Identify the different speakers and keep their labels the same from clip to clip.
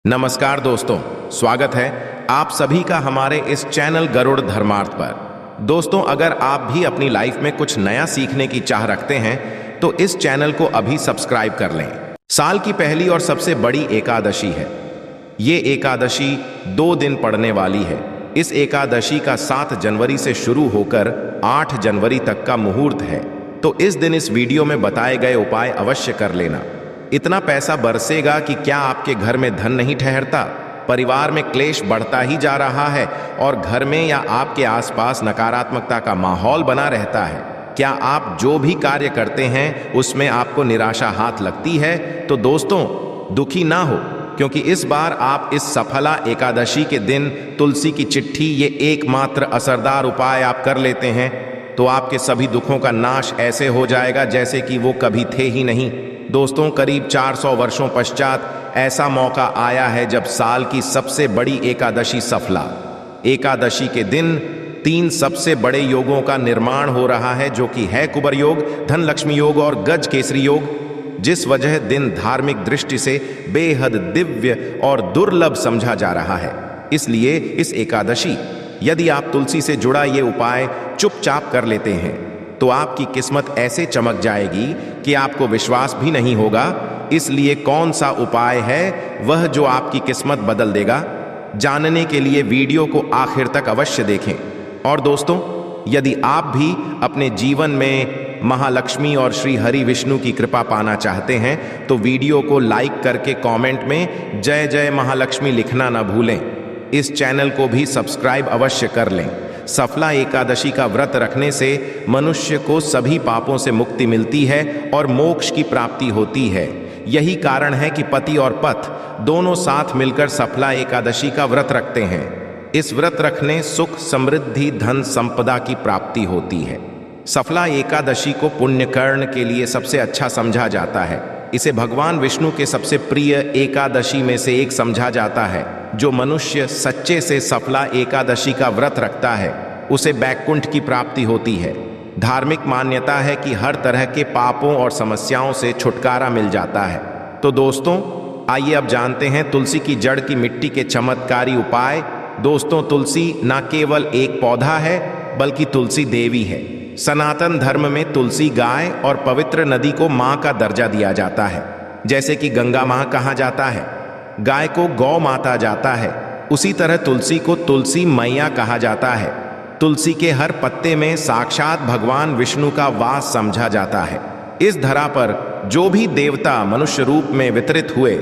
Speaker 1: नमस्कार दोस्तों, स्वागत है आप सभी का हमारे इस चैनल गरुड़ धर्मार्थ पर। दोस्तों, अगर आप भी अपनी लाइफ में कुछ नया सीखने की चाह रखते हैं तो इस चैनल को अभी सब्सक्राइब कर लें। साल की पहली और सबसे बड़ी एकादशी है। ये एकादशी 2 दिन पड़ने वाली है। इस एकादशी का 7 जनवरी से शुरू होकर 8 जनवरी तक का मुहूर्त है। तो इस दिन इस वीडियो में बताए गए उपाय अवश्य कर लेना। इतना पैसा बरसेगा कि क्या आपके घर में धन नहीं ठहरता, परिवार में क्लेश बढ़ता ही जा रहा है और घर में या आपके आसपास नकारात्मकता का माहौल बना रहता है। क्या आप जो भी कार्य करते हैं उसमें आपको निराशा हाथ लगती है? तो दोस्तों, दुखी ना हो, क्योंकि इस बार आप इस सफला एकादशी के दिन तुलसी की चिट्ठी, ये एकमात्र असरदार उपाय आप कर लेते हैं तो आपके सभी दुखों का नाश ऐसे हो जाएगा जैसे कि वो कभी थे ही नहीं। दोस्तों, करीब 400 वर्षों पश्चात ऐसा मौका आया है जब साल की सबसे बड़ी एकादशी सफला एकादशी के दिन 3 सबसे बड़े योगों का निर्माण हो रहा है, जो कि है कुबर योग, धन लक्ष्मी योग और गज केसरी योग। जिस वजह दिन धार्मिक दृष्टि से बेहद दिव्य और दुर्लभ समझा जा रहा है। इसलिए इस एकादशी यदि आप तुलसी से जुड़ा ये उपाय चुपचाप कर लेते हैं तो आपकी किस्मत ऐसे चमक जाएगी कि आपको विश्वास भी नहीं होगा। इसलिए कौन सा उपाय है वह जो आपकी किस्मत बदल देगा, जानने के लिए वीडियो को आखिर तक अवश्य देखें। और दोस्तों, यदि आप भी अपने जीवन में महालक्ष्मी और श्री हरि विष्णु की कृपा पाना चाहते हैं तो वीडियो को लाइक करके कमेंट में जय जय महालक्ष्मी लिखना ना भूलें। इस चैनल को भी सब्सक्राइब अवश्य कर लें। सफला एकादशी का व्रत रखने से मनुष्य को सभी पापों से मुक्ति मिलती है और मोक्ष की प्राप्ति होती है। यही कारण है कि पति और पत्नी दोनों साथ मिलकर सफला एकादशी का व्रत रखते हैं। इस व्रत रखने सुख, समृद्धि, धन, संपदा की प्राप्ति होती है। सफला एकादशी को पुण्यकर्ण के लिए सबसे अच्छा समझा जाता है। इसे भगवान विष्णु के सबसे प्रिय एकादशी में से एक समझा जाता है। जो मनुष्य सच्चे से सफला एकादशी का व्रत रखता है उसे बैकुंठ की प्राप्ति होती है। धार्मिक मान्यता है कि हर तरह के पापों और समस्याओं से छुटकारा मिल जाता है। तो दोस्तों, आइए अब जानते हैं तुलसी की जड़ की मिट्टी के चमत्कारी उपाय। दोस्तों, तुलसी न केवल एक पौधा है बल्कि तुलसी देवी है। सनातन धर्म में तुलसी गाय और पवित्र नदी को मां का दर्जा दिया जाता है। जैसे कि गंगा मां कहा जाता है, गाय को गौ माता जाता है, उसी तरह तुलसी को तुलसी मैया कहा जाता है। तुलसी के हर पत्ते में साक्षात भगवान विष्णु का वास समझा जाता है। इस धरा पर जो भी देवता मनुष्य रूप में वितरित हुए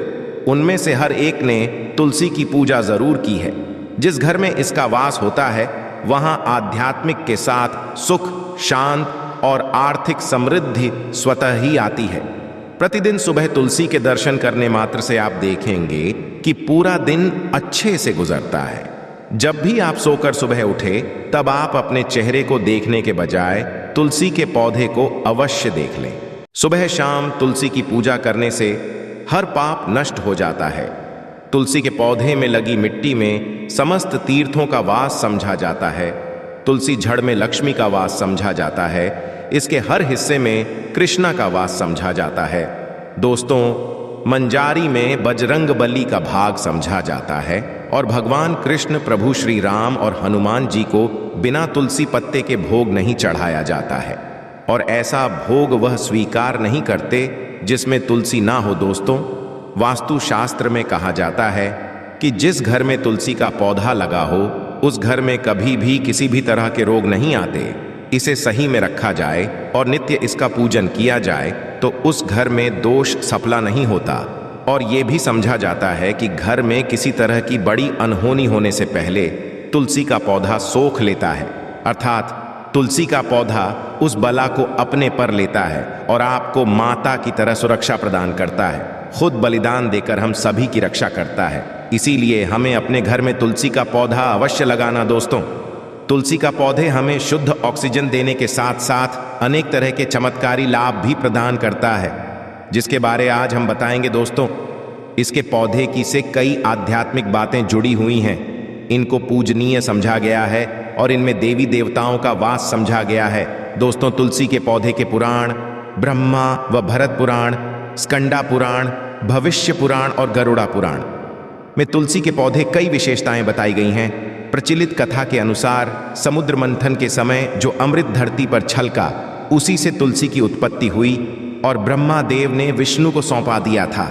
Speaker 1: उनमें से हर एक ने तुलसी की पूजा जरूर की है। जिस घर में इसका वास होता है वहां आध्यात्मिक के साथ सुख, शांत और आर्थिक समृद्धि स्वतः ही आती है। प्रतिदिन सुबह तुलसी के दर्शन करने मात्र से आप देखेंगे कि पूरा दिन अच्छे से गुजरता है। जब भी आप सोकर सुबह उठे तब आप अपने चेहरे को देखने के बजाय तुलसी के पौधे को अवश्य देख लें। सुबह शाम तुलसी की पूजा करने से हर पाप नष्ट हो जाता है। तुलसी के पौधे में लगी मिट्टी में समस्त तीर्थों का वास समझा जाता है। तुलसी जड़ में लक्ष्मी का वास समझा जाता है। इसके हर हिस्से में कृष्णा का वास समझा जाता है। दोस्तों, मंजारी में बजरंग बली का भाग समझा जाता है और भगवान कृष्ण, प्रभु श्री राम और हनुमान जी को बिना तुलसी पत्ते के भोग नहीं चढ़ाया जाता है और ऐसा भोग वह स्वीकार नहीं करते जिसमें तुलसी ना हो। दोस्तों, वास्तु शास्त्र में कहा जाता है कि जिस घर में तुलसी का पौधा लगा हो उस घर में कभी भी किसी भी तरह के रोग नहीं आते। इसे सही में रखा जाए और नित्य इसका पूजन किया जाए तो उस घर में दोष सफला नहीं होता। और ये भी समझा जाता है कि घर में किसी तरह की बड़ी अनहोनी होने से पहले तुलसी का पौधा सोख लेता है, अर्थात तुलसी का पौधा उस बला को अपने पर लेता है और आपको माता की तरह सुरक्षा प्रदान करता है। खुद बलिदान देकर हम सभी की रक्षा करता है। इसीलिए हमें अपने घर में तुलसी का पौधा अवश्य लगाना। दोस्तों, तुलसी का पौधे हमें शुद्ध ऑक्सीजन देने के साथ साथ अनेक तरह के चमत्कारी लाभ भी प्रदान करता है, जिसके बारे आज हम बताएंगे। दोस्तों, इसके पौधे की से कई आध्यात्मिक बातें जुड़ी हुई हैं। इनको पूजनीय समझा गया है और इनमें देवी देवताओं का वास समझा गया है। दोस्तों, तुलसी के पौधे के पुराण ब्रह्मा व भरत पुराण, स्कंदा पुराण, भविष्य पुराण और गरुड़ा पुराण में तुलसी के पौधे कई विशेषताएं बताई गई हैं। प्रचलित कथा के अनुसार समुद्र मंथन के समय जो अमृत धरती पर छलका, उसी से तुलसी की उत्पत्ति हुई और ब्रह्मा देव ने विष्णु को सौंपा दिया था।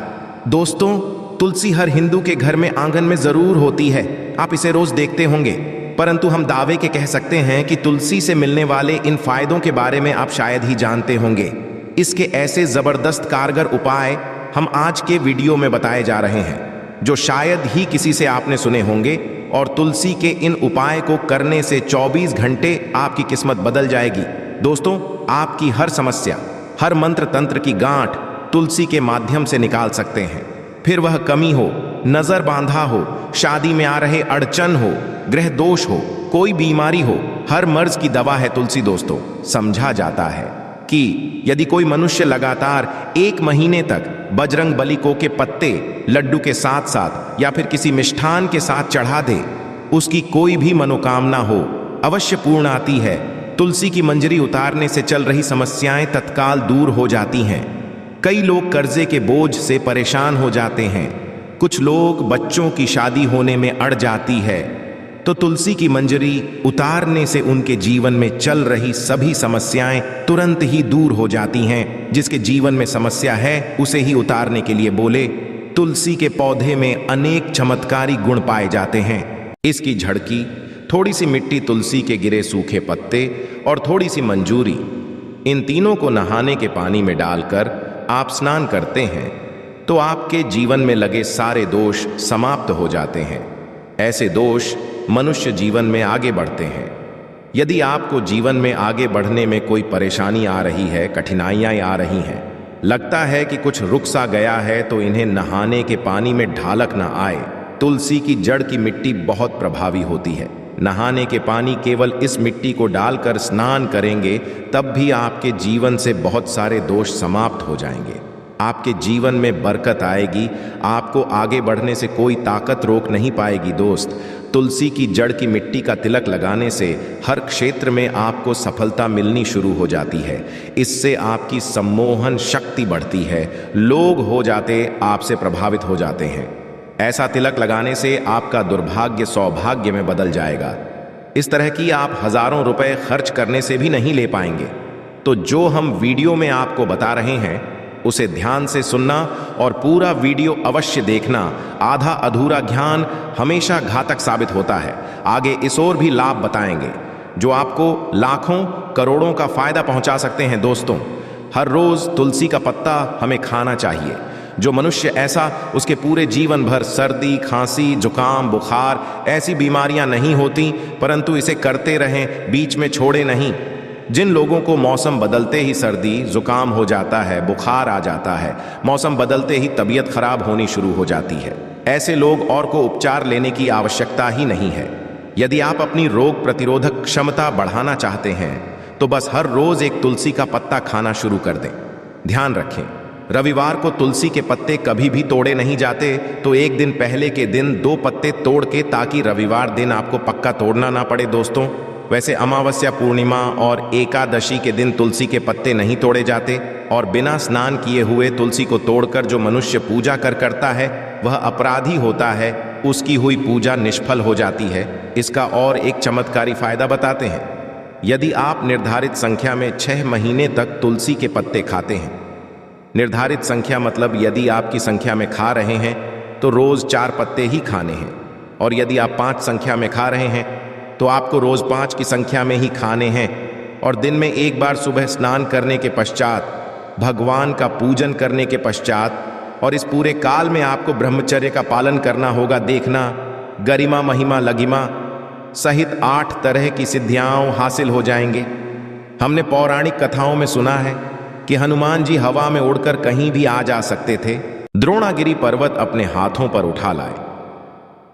Speaker 1: दोस्तों, तुलसी हर हिंदू के घर में आंगन में जरूर होती है। आप इसे रोज देखते होंगे, परंतु हम दावे के कह सकते हैं कि तुलसी से मिलने वाले इन फायदों के बारे में आप शायद ही जानते होंगे। इसके ऐसे जबरदस्त कारगर उपाय हम आज के वीडियो में बताए जा रहे हैं, जो शायद ही किसी से आपने सुने होंगे। और तुलसी के इन उपाय को करने से 24 घंटे आपकी किस्मत बदल जाएगी। दोस्तों, आपकी हर समस्या, हर मंत्र तंत्र की गांठ तुलसी के माध्यम से निकाल सकते हैं। फिर वह कमी हो, नजर बांधा हो, शादी में आ रहे अड़चन हो, ग्रह दोष हो, कोई बीमारी हो, हर मर्ज की दवा है तुलसी। दोस्तों, समझा जाता है कि यदि कोई मनुष्य लगातार 1 महीने तक बजरंग बली को के पत्ते लड्डू के साथ साथ या फिर किसी मिष्ठान के साथ चढ़ा दे, उसकी कोई भी मनोकामना हो अवश्य पूर्ण आती है। तुलसी की मंजरी उतारने से चल रही समस्याएं तत्काल दूर हो जाती हैं। कई लोग कर्जे के बोझ से परेशान हो जाते हैं, कुछ लोग बच्चों की शादी होने में अड़ जाती है, तो तुलसी की मंजरी उतारने से उनके जीवन में चल रही सभी समस्याएं तुरंत ही दूर हो जाती हैं। जिसके जीवन में समस्या है उसे ही उतारने के लिए बोले। तुलसी के पौधे में अनेक चमत्कारी गुण पाए जाते हैं। इसकी झड़की, थोड़ी सी मिट्टी, तुलसी के गिरे सूखे पत्ते और थोड़ी सी मंजूरी, इन तीनों को नहाने के पानी में डालकर आप स्नान करते हैं तो आपके जीवन में लगे सारे दोष समाप्त हो जाते हैं। ऐसे दोष मनुष्य जीवन में आगे बढ़ते हैं। यदि आपको जीवन में आगे बढ़ने में कोई परेशानी आ रही है, कठिनाइयां आ रही हैं, लगता है कि कुछ रुक सा गया है, तो इन्हें नहाने के पानी में ढालक ना आए। तुलसी की जड़ की मिट्टी बहुत प्रभावी होती है। नहाने के पानी केवल इस मिट्टी को डालकर स्नान करेंगे तब भी आपके जीवन से बहुत सारे दोष समाप्त हो जाएंगे। आपके जीवन में बरकत आएगी। आपको आगे बढ़ने से कोई ताकत रोक नहीं पाएगी। दोस्त, तुलसी की जड़ की मिट्टी का तिलक लगाने से हर क्षेत्र में आपको सफलता मिलनी शुरू हो जाती है। इससे आपकी सम्मोहन शक्ति बढ़ती है। लोग हो जाते आपसे प्रभावित हो जाते हैं। ऐसा तिलक लगाने से आपका दुर्भाग्य सौभाग्य में बदल जाएगा। इस तरह की आप हजारों रुपए खर्च करने से भी नहीं ले पाएंगे। तो जो हम वीडियो में आपको बता रहे हैं उसे ध्यान से सुनना और पूरा वीडियो अवश्य देखना। आधा अधूरा ज्ञान हमेशा घातक साबित होता है। आगे इस और भी लाभ बताएंगे जो आपको लाखों करोड़ों का फायदा पहुंचा सकते हैं। दोस्तों, हर रोज तुलसी का पत्ता हमें खाना चाहिए। जो मनुष्य ऐसा, उसके पूरे जीवन भर सर्दी, खांसी, जुकाम, बुखार ऐसी बीमारियां नहीं होती, परंतु इसे करते रहें, बीच में छोड़े नहीं। जिन लोगों को मौसम बदलते ही सर्दी जुकाम हो जाता है, बुखार आ जाता है, मौसम बदलते ही तबीयत खराब होनी शुरू हो जाती है, ऐसे लोग और को उपचार लेने की आवश्यकता ही नहीं है। यदि आप अपनी रोग प्रतिरोधक क्षमता बढ़ाना चाहते हैं तो बस हर रोज एक तुलसी का पत्ता खाना शुरू कर दें। ध्यान रखें, रविवार को तुलसी के पत्ते कभी भी तोड़े नहीं जाते, तो एक दिन पहले के दिन 2 पत्ते तोड़ के, ताकि रविवार दिन आपको पक्का तोड़ना ना पड़े। दोस्तों, वैसे अमावस्या, पूर्णिमा और एकादशी के दिन तुलसी के पत्ते नहीं तोड़े जाते, और बिना स्नान किए हुए तुलसी को तोड़कर जो मनुष्य पूजा करता है वह अपराधी होता है। उसकी हुई पूजा निष्फल हो जाती है। इसका और एक चमत्कारी फायदा बताते हैं। यदि आप निर्धारित संख्या में 6 महीने तक तुलसी के पत्ते खाते हैं, निर्धारित संख्या मतलब यदि आपकी संख्या में खा रहे हैं तो रोज 4 पत्ते ही खाने हैं, और यदि आप 5 संख्या में खा रहे हैं तो आपको रोज 5 की संख्या में ही खाने हैं। और दिन में एक बार सुबह स्नान करने के पश्चात, भगवान का पूजन करने के पश्चात, और इस पूरे काल में आपको ब्रह्मचर्य का पालन करना होगा। देखना, गरिमा, महिमा, लगिमा सहित 8 तरह की सिद्धियां हासिल हो जाएंगे। हमने पौराणिक कथाओं में सुना है कि हनुमान जी हवा में उड़कर कहीं भी आ जा सकते थे, द्रोणागिरी पर्वत अपने हाथों पर उठा लाए।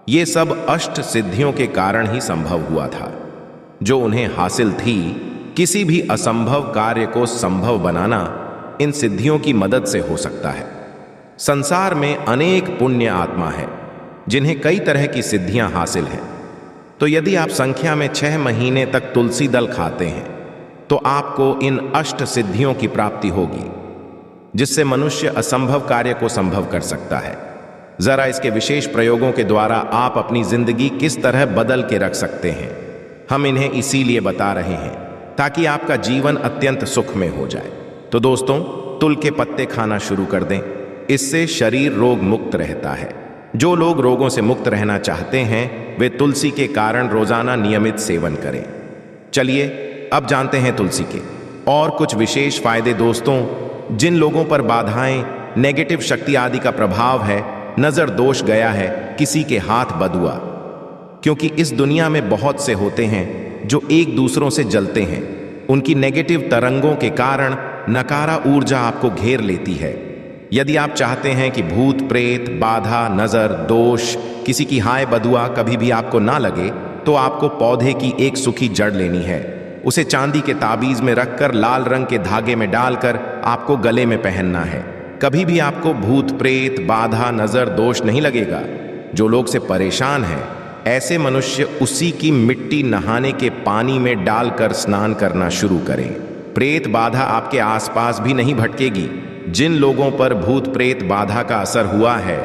Speaker 1: ये सब अष्ट सिद्धियों के कारण ही संभव हुआ था, जो उन्हें हासिल थी। किसी भी असंभव कार्य को संभव बनाना इन सिद्धियों की मदद से हो सकता है। संसार में अनेक पुण्य आत्मा है जिन्हें कई तरह की सिद्धियां हासिल हैं। तो यदि आप संख्या में 6 महीने तक तुलसी दल खाते हैं तो आपको इन अष्ट सिद्धियों की प्राप्ति होगी, जिससे मनुष्य असंभव कार्य को संभव कर सकता है। जरा इसके विशेष प्रयोगों के द्वारा आप अपनी जिंदगी किस तरह बदल के रख सकते हैं, हम इन्हें इसीलिए बता रहे हैं ताकि आपका जीवन अत्यंत सुखमय हो जाए। तो दोस्तों, तुल के पत्ते खाना शुरू कर दें, इससे शरीर रोग मुक्त रहता है। जो लोग रोगों से मुक्त रहना चाहते हैं वे तुलसी के कारण रोजाना नियमित सेवन करें। चलिए अब जानते हैं तुलसी के और कुछ विशेष फायदे। दोस्तों, जिन लोगों पर बाधाएं, नेगेटिव शक्ति आदि का प्रभाव है, नजर दोष गया है, किसी के हाथ बदुआ, क्योंकि इस दुनिया में बहुत से होते हैं जो एक दूसरों से जलते हैं। उनकी नेगेटिव तरंगों के कारण नकारा ऊर्जा आपको घेर लेती है। यदि आप चाहते हैं कि भूत प्रेत, बाधा, नजर, दोष, किसी की हाय बदुआ कभी भी आपको ना लगे, तो आपको पौधे की एक सूखी जड़ लेनी है। उसे चांदी के ताबीज में रखकर लाल रंग के धागे में डालकर आपको गले में पहनना है। कभी भी आपको भूत प्रेत, बाधा, नजर, दोष नहीं लगेगा। जो लोग से परेशान हैं, ऐसे मनुष्य उसी की मिट्टी नहाने के पानी में डालकर स्नान करना शुरू करें। प्रेत बाधा आपके आसपास भी नहीं भटकेगी। जिन लोगों पर भूत प्रेत बाधा का असर हुआ है,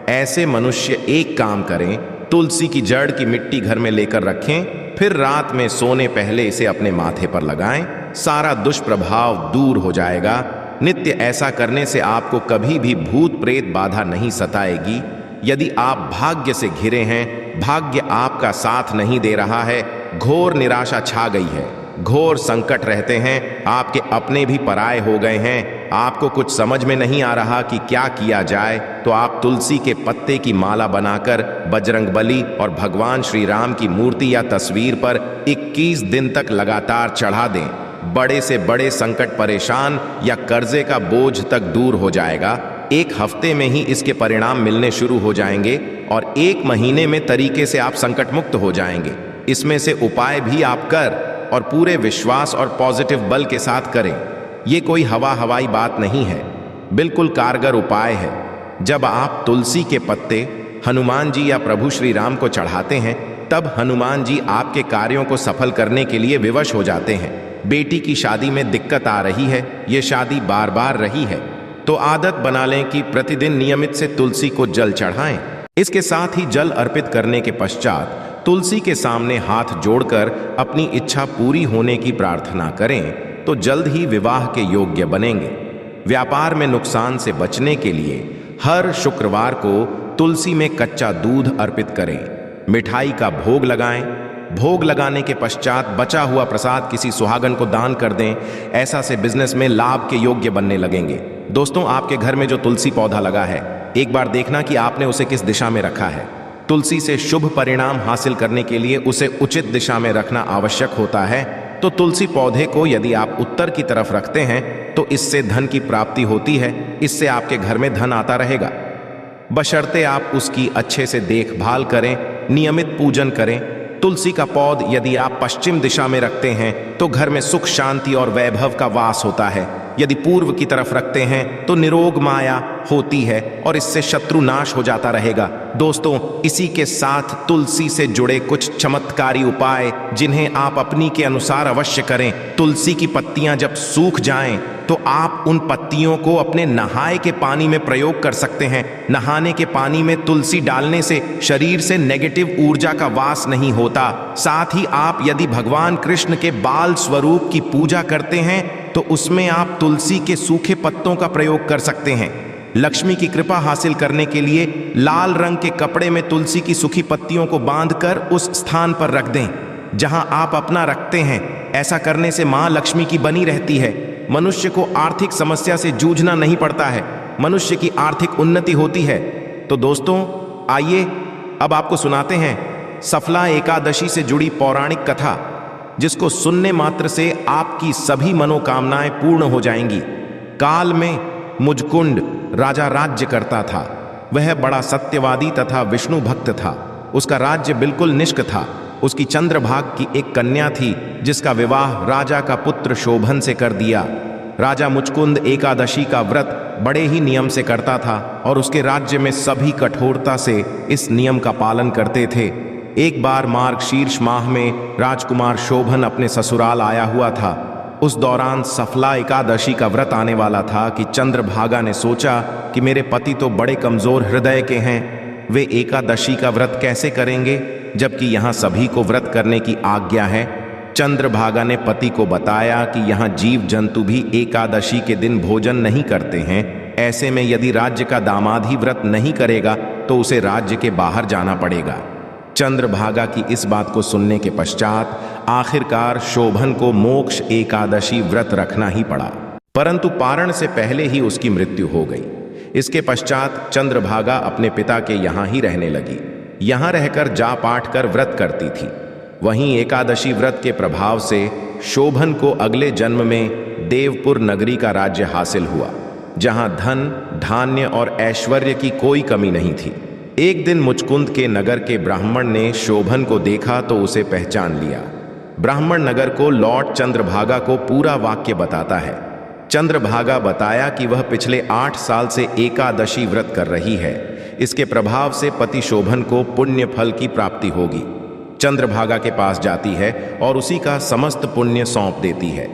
Speaker 1: ऐसे मनुष्य एक काम करें, तुलसी की जड़ की मिट्टी घर में लेकर रखें, फिर रात में सोने पहले इसे अपने माथे पर लगाएं। सारा दुष्प्रभाव दूर हो जाएगा। नित्य ऐसा करने से आपको कभी भी भूत प्रेत बाधा नहीं सताएगी। यदि आप भाग्य से घिरे हैं, भाग्य आपका साथ नहीं दे रहा है, घोर निराशा छा गई है, घोर संकट रहते हैं, आपके अपने भी पराये हो गए हैं, आपको कुछ समझ में नहीं आ रहा कि क्या किया जाए, तो आप तुलसी के पत्ते की माला बनाकर बजरंगबली और भगवान श्री राम की मूर्ति या तस्वीर पर 21 दिन तक लगातार चढ़ा दें। बड़े से बड़े संकट, परेशान या कर्जे का बोझ तक दूर हो जाएगा। एक हफ्ते में ही इसके परिणाम मिलने शुरू हो जाएंगे और 1 महीने में तरीके से आप संकट मुक्त हो जाएंगे। इसमें से उपाय भी आप कर और पूरे विश्वास और पॉजिटिव बल के साथ करें। ये कोई हवाई बात नहीं है, बिल्कुल कारगर उपाय है। जब आप तुलसी के पत्ते हनुमान जी या प्रभु श्री राम को चढ़ाते हैं, तब हनुमान जी आपके कार्यों को सफल करने के लिए विवश हो जाते हैं। बेटी की शादी में दिक्कत आ रही है, ये शादी बार बार रही है, तो आदत बना लें कि प्रतिदिन नियमित से तुलसी को जल चढ़ाएं। इसके साथ ही जल अर्पित करने के पश्चात तुलसी के सामने हाथ जोड़कर अपनी इच्छा पूरी होने की प्रार्थना करें, तो जल्द ही विवाह के योग्य बनेंगे। व्यापार में नुकसान से बचने के लिए हर शुक्रवार को तुलसी में कच्चा दूध अर्पित करें, मिठाई का भोग लगाएं। भोग लगाने के पश्चात बचा हुआ प्रसाद किसी सुहागन को दान कर दें। ऐसा से बिजनेस में लाभ के योग्य बनने लगेंगे। दोस्तों, आपके घर में जो तुलसी पौधा लगा है, एक बार देखना कि आपने उसे किस दिशा में रखा है। तुलसी से शुभ परिणाम हासिल करने के लिए उसे उचित दिशा में रखना आवश्यक होता है। तो तुलसी पौधे को यदि आप उत्तर की तरफ रखते हैं, तो इससे धन की प्राप्ति होती है। इससे आपके घर में धन आता रहेगा, बशर्ते आप उसकी अच्छे से देखभाल करें, नियमित पूजन करें। तुलसी का पौध यदि आप पश्चिम दिशा में रखते हैं, तो घर में सुख, शांति और वैभव का वास होता है। यदि पूर्व की तरफ रखते हैं, तो निरोग माया होती है और इससे शत्रु नाश हो जाता रहेगा। दोस्तों, इसी के साथ तुलसी से जुड़े कुछ चमत्कारी उपाय, जिन्हें आप अपनी के अनुसार अवश्य करें। तुलसी की पत्तियां जब सूख जाएं, तो आप उन पत्तियों को अपने नहाए के पानी में प्रयोग कर सकते हैं। नहाने के पानी में तुलसी डालने से शरीर से नेगेटिव ऊर्जा का वास नहीं होता। साथ ही आप यदि भगवान कृष्ण के बाल स्वरूप की पूजा करते हैं, तो उसमें आप तुलसी के सूखे पत्तों का प्रयोग कर सकते हैं। लक्ष्मी की कृपा हासिल करने के लिए लाल रंग के कपड़े में तुलसी की सूखी पत्तियों को बांधकर उस स्थान पर रख दें जहां आप अपना रखते हैं। ऐसा करने से मां लक्ष्मी की बनी रहती है। मनुष्य को आर्थिक समस्या से जूझना नहीं पड़ता है, मनुष्य की आर्थिक उन्नति होती है। तो दोस्तों, आइए अब आपको सुनाते हैं सफला एकादशी से जुड़ी पौराणिक कथा, जिसको सुनने मात्र से आपकी सभी मनोकामनाएं पूर्ण हो जाएंगी। काल में मुजकुंड राजा राज्य करता था। वह बड़ा सत्यवादी तथा विष्णु भक्त था। उसका राज्य बिल्कुल निष्क था। उसकी चंद्रभाग की एक कन्या थी, जिसका विवाह राजा का पुत्र शोभन से कर दिया। राजा मुचकुंद एकादशी का व्रत बड़े ही नियम से करता था और उसके राज्य में सभी कठोरता से इस नियम का पालन करते थे। एक बार मार्गशीर्ष माह में राजकुमार शोभन अपने ससुराल आया हुआ था। उस दौरान सफला एकादशी का व्रत आने वाला था कि चंद्रभागा ने सोचा कि मेरे पति तो बड़े कमजोर हृदय के हैं, वे एकादशी का व्रत कैसे करेंगे जबकि यहाँ सभी को व्रत करने की आज्ञा है। चंद्रभागा ने पति को बताया कि यहाँ जीव जंतु भी एकादशी के दिन भोजन नहीं करते हैं, ऐसे में यदि राज्य का दामाद ही व्रत नहीं करेगा तो उसे राज्य के बाहर जाना पड़ेगा। चंद्रभागा की इस बात को सुनने के पश्चात आखिरकार शोभन को मोक्ष एकादशी व्रत रखना ही पड़ा, परंतु पारण से पहले ही उसकी मृत्यु हो गई। इसके पश्चात चंद्रभागा अपने पिता के यहाँ ही रहने लगी। यहाँ रहकर जा पाठ कर व्रत करती थी। वहीं एकादशी व्रत के प्रभाव से शोभन को अगले जन्म में देवपुर नगरी का राज्य हासिल हुआ, जहाँ धन धान्य और ऐश्वर्य की कोई कमी नहीं थी। एक दिन मुचकुंद के नगर के ब्राह्मण ने शोभन को देखा तो उसे पहचान लिया। ब्राह्मण नगर को लौट चंद्रभागा को पूरा वाक्य बताता है। चंद्रभागा बताया कि वह पिछले 8 साल से एकादशी व्रत कर रही है। इसके प्रभाव से पति शोभन को पुण्य फल की प्राप्ति होगी। चंद्रभागा के पास जाती है और उसी का समस्त पुण्य सौंप देती है।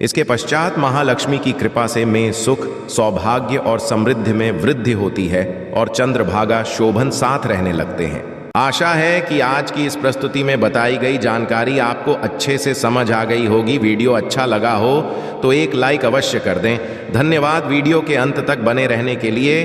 Speaker 1: इसके पश्चात महालक्ष्मी की कृपा से में सुख, सौभाग्य और समृद्धि में वृद्धि होती है और चंद्रभागा शोभन साथ रहने लगते हैं। आशा है कि आज की इस प्रस्तुति में बताई गई जानकारी आपको अच्छे से समझ आ गई होगी। वीडियो अच्छा लगा हो तो एक लाइक अवश्य कर दें। धन्यवाद वीडियो के अंत तक बने रहने के लिए।